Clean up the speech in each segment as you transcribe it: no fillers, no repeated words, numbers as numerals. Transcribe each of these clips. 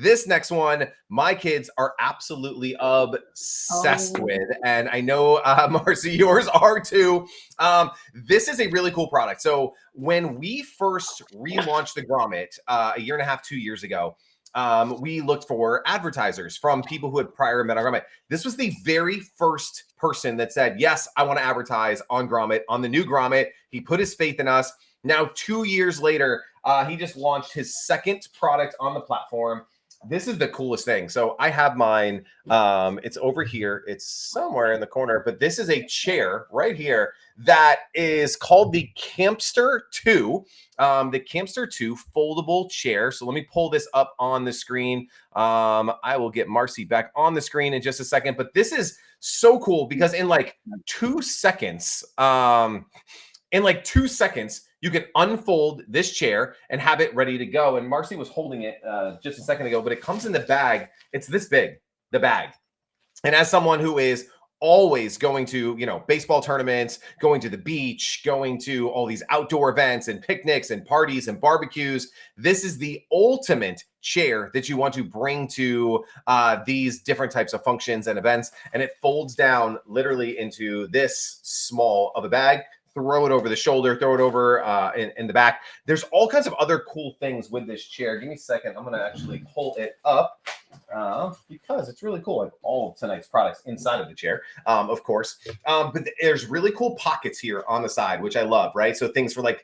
this next one, my kids are absolutely obsessed with. And I know, Marcy, yours are too. This is a really cool product. So when we first relaunched the Grommet a year and a half, 2 years ago, we looked for advertisers from people who had prior met on Grommet. This was the very first person that said, yes, I want to advertise on Grommet, on the new Grommet. He put his faith in us. Now, 2 years later, he just launched his second product on the platform. This is the coolest thing. So I have mine. It's over here. It's somewhere in the corner, but this is a chair right here that is called the Campster 2. The Campster 2 foldable chair. So let me pull this up on the screen. I will get Marcy back on the screen in just a second, but this is so cool because in like 2 seconds, you can unfold this chair and have it ready to go. And Marcy was holding it just a second ago, but it comes in the bag. It's this big, the bag. And as someone who is always going to, baseball tournaments, going to the beach, going to all these outdoor events and picnics and parties and barbecues, this is the ultimate chair that you want to bring to these different types of functions and events. And it folds down literally into this small of a bag. Throw it over the shoulder, throw it over in the back. There's all kinds of other cool things with this chair. Give me a second. I'm going to actually pull it up because it's really cool. I have all of tonight's products inside of the chair, of course. But there's really cool pockets here on the side, which I love, right? So things for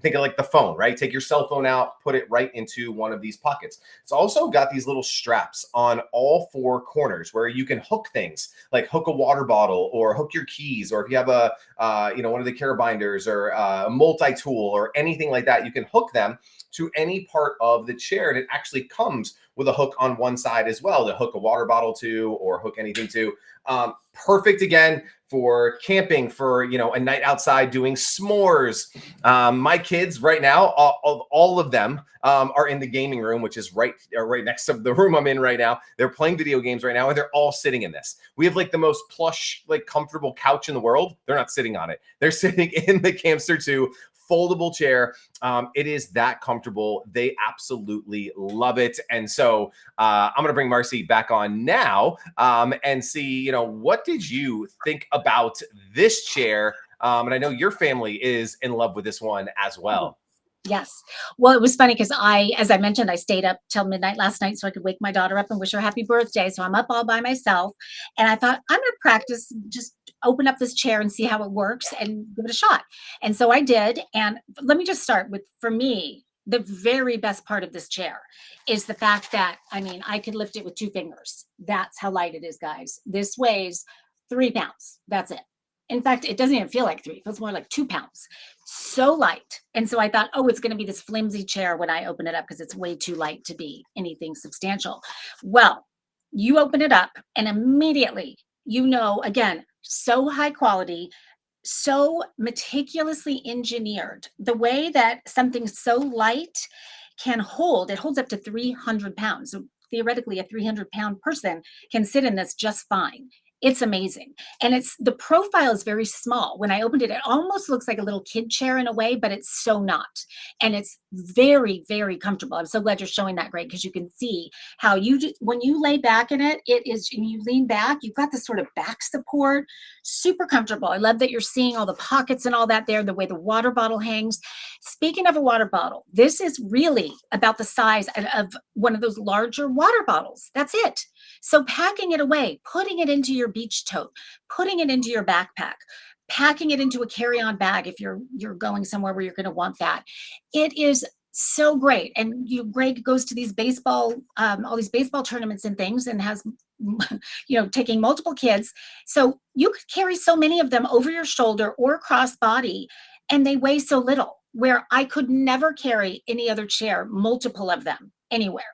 think of like the phone, right? Take your cell phone out, put it right into one of these pockets. It's also got these little straps on all 4 corners where you can hook things, like hook a water bottle or hook your keys, or if you have a, one of the carabiners or a multi-tool or anything like that, you can hook them to any part of the chair. And it actually comes with a hook on one side as well to hook a water bottle to or hook anything to. Perfect again for camping, for a night outside doing s'mores. My kids right now, all of them are in the gaming room, which is right next to the room I'm in right now. They're playing video games right now, and they're all sitting in this. We have like the most plush, like comfortable couch in the world. They're not sitting on it. They're sitting in the Campster 2 foldable chair. It is that comfortable. They absolutely love it. And so I'm going to bring Marcy back on now and see, what did you think about this chair? And I know your family is in love with this one as well. Yes. Well, it was funny because as I mentioned, I stayed up till midnight last night so I could wake my daughter up and wish her happy birthday. So I'm up all by myself. And I thought, I'm going to practice, just open up this chair and see how it works and give it a shot. And so I did. And let me just start with, for me, the very best part of this chair is the fact that, I could lift it with 2 fingers. That's how light it is, guys. This weighs 3 pounds. That's it. In fact, it doesn't even feel like 3. It feels more like 2 pounds. So light. And so I thought, it's going to be this flimsy chair when I open it up because it's way too light to be anything substantial. Well, you open it up and immediately, again, so high quality, so meticulously engineered. The way that something so light can hold, it holds up to 300 pounds. So theoretically, a 300-pound person can sit in this just fine. It's amazing. And the profile is very small. When I opened it, it almost looks like a little kid chair in a way, but it's so not. And it's very, very comfortable. I'm so glad you're showing that, Greg, because you can see how when you lay back in it, and you lean back, you've got this sort of back support, super comfortable. I love that you're seeing all the pockets and all that there, the way the water bottle hangs. Speaking of a water bottle, this is really about the size of one of those larger water bottles. That's it. So packing it away, putting it into your beach tote, putting it into your backpack, packing it into a carry-on bag if you're going somewhere where you're going to want that. It is so great. And Greg goes to these baseball, all these baseball tournaments and things, and has, taking multiple kids. So you could carry so many of them over your shoulder or cross body, and they weigh so little, where I could never carry any other chair, multiple of them anywhere.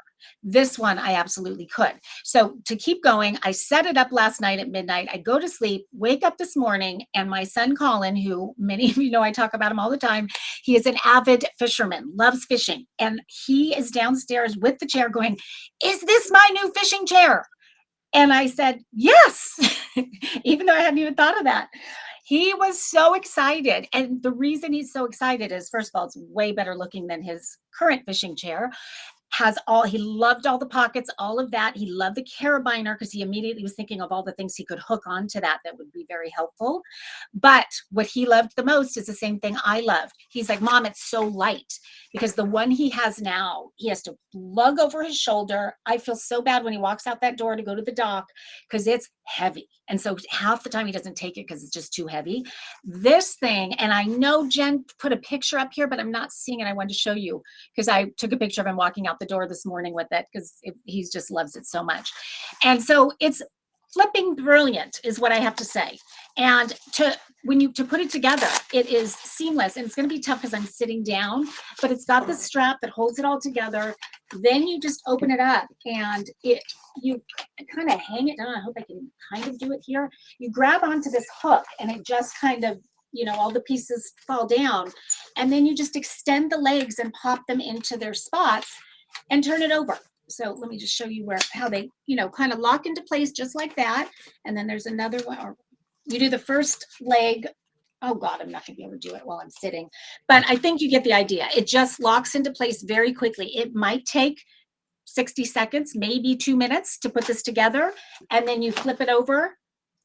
This one I absolutely could. So to keep going, I set it up last night at midnight. I go to sleep, wake up this morning, and my son Colin, who many of you know I talk about him all the time, he is an avid fisherman, loves fishing. And he is downstairs with the chair going, "Is this my new fishing chair?" And I said, "Yes," even though I hadn't even thought of that. He was so excited. And the reason he's so excited is, first of all, it's way better looking than his current fishing chair. he loved all the pockets, all of that. He loved the carabiner because he immediately was thinking of all the things he could hook onto that would be very helpful. But what he loved the most is the same thing I loved. He's like, Mom, it's so light, because the one he has now, he has to lug over his shoulder. I feel so bad when he walks out that door to go to the dock because it's heavy. And so half the time he doesn't take it because it's just too heavy. This thing, and I know Jen put a picture up here, but I'm not seeing it. I wanted to show you because I took a picture of him walking out the door this morning with it because he just loves it so much. And so it's flipping brilliant is what I have to say. And to put it together, it is seamless, and it's going to be tough because I'm sitting down, but it's got this strap that holds it all together. Then you just open it up and you kind of hang it down. I hope I can kind of do it here. You grab onto this hook and it just kind of, all the pieces fall down, and then you just extend the legs and pop them into their spots and turn it over. So let me just show you how they, kind of lock into place just like that. And then there's another one, or you do the first leg. Oh God, I'm not gonna be able to do it while I'm sitting, but I think you get the idea. It just locks into place very quickly. It might take 60 seconds, maybe 2 minutes to put this together. And then you flip it over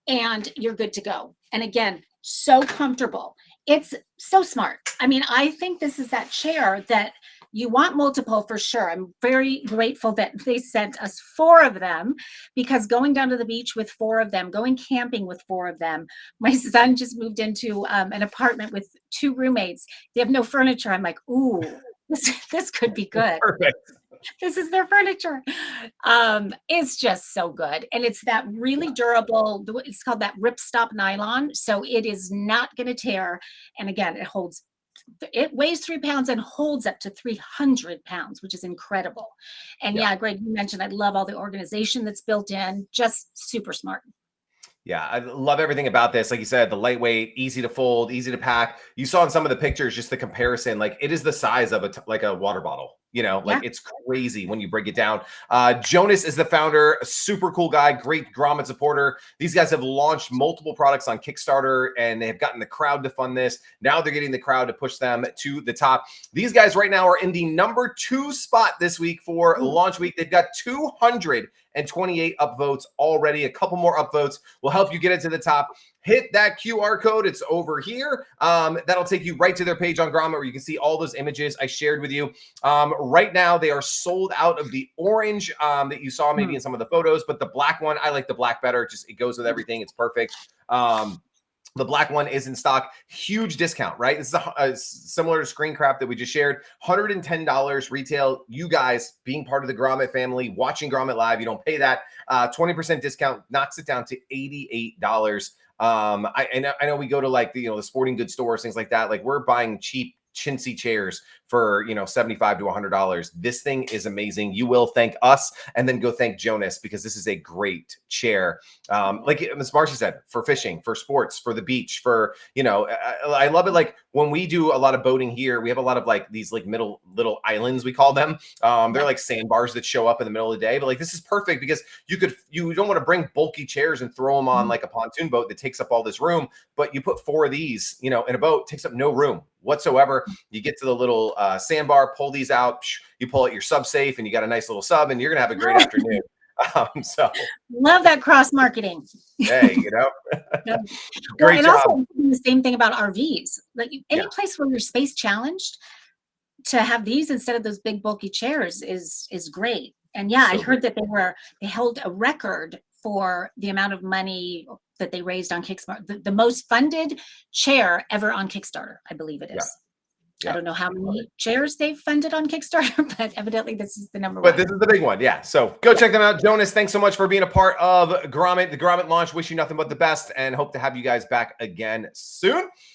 and you're good to go. And again, so comfortable. It's so smart. I mean, I think this is that chair that you want multiple for sure. I'm very grateful that they sent us 4 of them, because going down to the beach with 4 of them, going camping with 4 of them. My son just moved into an apartment with 2 roommates. They have no furniture. I'm like, ooh, this could be good. Perfect. This is their furniture. It's just so good. And it's that really durable, it's called that ripstop nylon. So it is not going to tear. And again, it weighs 3 pounds and holds up to 300 pounds, which is incredible. And yeah, Greg, you mentioned, I love all the organization that's built in, just super smart. Yeah, I love everything about this. Like you said, the lightweight, easy to fold, easy to pack. You saw in some of the pictures, just the comparison, like it is the size of like a water bottle, like it's crazy when you break it down. Jonas is the founder, a super cool guy, great Grommet supporter. These guys have launched multiple products on Kickstarter, and they have gotten the crowd to fund this. Now they're getting the crowd to push them to the top. These guys right now are in the number 2 spot this week for launch week. They've got 228 upvotes already. A couple more upvotes will help you get it to the top. Hit that QR code. It's over here. That'll take you right to their page on Grommet, where you can see all those images I shared with you. Right now, they are sold out of the orange that you saw maybe in some of the photos, but the black one, I like the black better. It goes with everything. It's perfect. The black one is in stock. Huge discount, right? This is similar to Screen Craft that we just shared. $110 retail. You guys being part of the Grommet family, watching Grommet Live, you don't pay that. 20% discount knocks it down to $88. I know we go to like the sporting goods stores, things like that. Like we're buying cheap chintzy chairs for $75 to $100. This thing is amazing. You will thank us and then go thank Jonas, because this is a great chair. Like Ms. Marcy said, for fishing, for sports, for the beach, for I love it. Like when we do a lot of boating here, we have a lot of like these like little islands, we call them. They're like sandbars that show up in the middle of the day, but like this is perfect because you don't want to bring bulky chairs and throw them on like a pontoon boat that takes up all this room, but you put 4 of these in a boat, takes up no room whatsoever. You get to the little sandbar, pull these out, you pull out your sub safe, and you got a nice little sub, and you're gonna have a great afternoon. So love that cross marketing. Hey, Great and job. Also the same thing about RVs. Like any place where you're space challenged, to have these instead of those big bulky chairs is great. And I heard that they held a record for the amount of money that they raised on Kickstarter. The most funded chair ever on Kickstarter, I believe it is. I don't know how many chairs they've funded on Kickstarter, but evidently this is the number 1. But this is the big one. Yeah. So go check them out. Jonas, thanks so much for being a part of Grommet, the Grommet launch. Wish you nothing but the best and hope to have you guys back again soon.